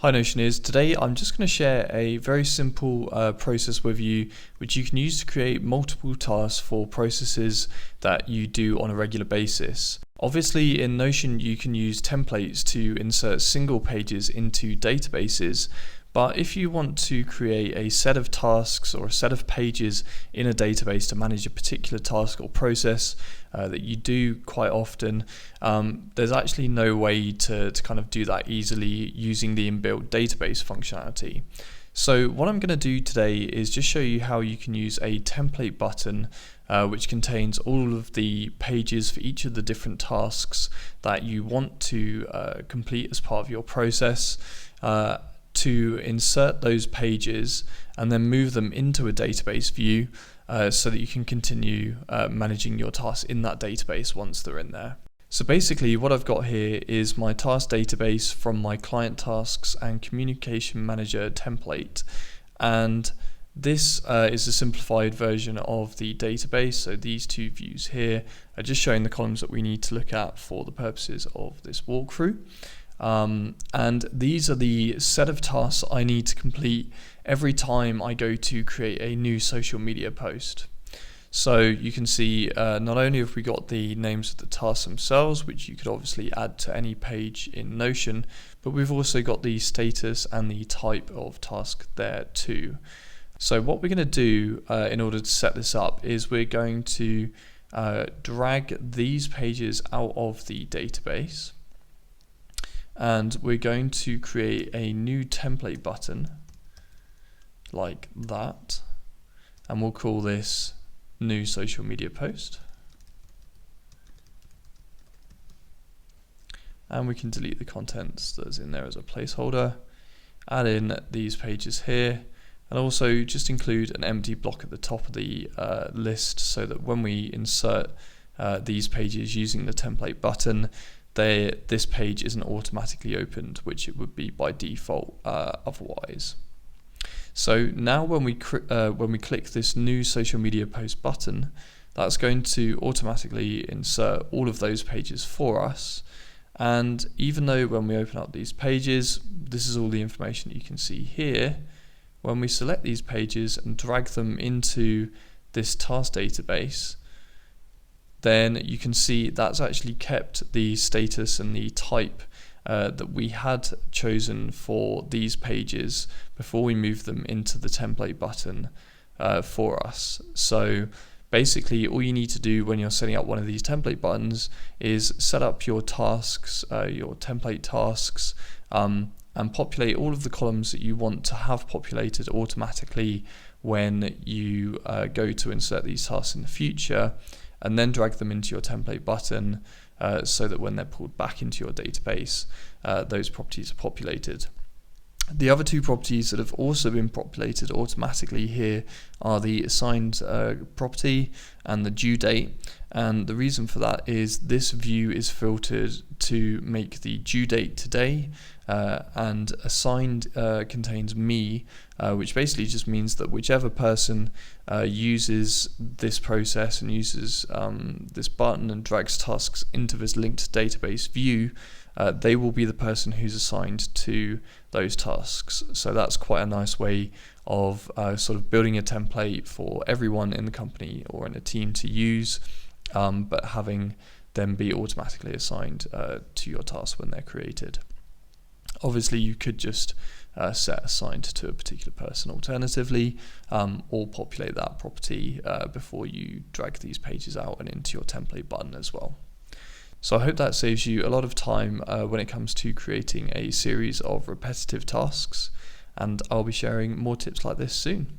Hi Notioneers, today I'm just going to share a very simple process with you which you can use to create multiple tasks for processes that you do on a regular basis. Obviously in Notion you can use templates to insert single pages into databases, but if you want to create a set of tasks or a set of pages in a database to manage a particular task or process that you do quite often, there's actually no way to kind of do that easily using the inbuilt database functionality. So what I'm going to do today is just show you how you can use a template button which contains all of the pages for each of the different tasks that you want to complete as part of your process, to insert those pages and then move them into a database view so that you can continue managing your tasks in that database once they're in there. So basically what I've got here is my task database from my client tasks and communication manager template, and this is a simplified version of the database. So these two views here are just showing the columns that we need to look at for the purposes of this walkthrough. And these are the set of tasks I need to complete every time I go to create a new social media post. So you can see not only have we got the names of the tasks themselves, which you could obviously add to any page in Notion, but we've also got the status and the type of task there too. So what we're going to do in order to set this up is we're going to drag these pages out of the database, and we're going to create a new template button like that, and we'll call this new social media post, and we can delete the contents that's in there as a placeholder, add in these pages here, and also just include an empty block at the top of the list so that when we insert these pages using the template button, this page isn't automatically opened, which it would be by default otherwise. So now when we click this new social media post button, that's going to automatically insert all of those pages for us. And even though when we open up these pages, this is all the information you can see here, when we select these pages and drag them into this task database, then you can see that's actually kept the status and the type that we had chosen for these pages before we move them into the template button for us. So basically all you need to do when you're setting up one of these template buttons is set up your tasks, your template tasks, and populate all of the columns that you want to have populated automatically when you go to insert these tasks in the future, and then drag them into your template button so that when they're pulled back into your database, those properties are populated. The other two properties that have also been populated automatically here are the assigned property and the due date, and the reason for that is this view is filtered to make the due date today, and assigned contains me, which basically just means that whichever person uses this process and uses this button and drags tasks into this linked database view, they will be the person who's assigned to those tasks. So that's quite a nice way of sort of building a template for everyone in the company or in a team to use, but having them be automatically assigned to your tasks when they're created. Obviously you could just set assigned to a particular person alternatively, or populate that property before you drag these pages out and into your template button as well. So I hope that saves you a lot of time when it comes to creating a series of repetitive tasks, and I'll be sharing more tips like this soon.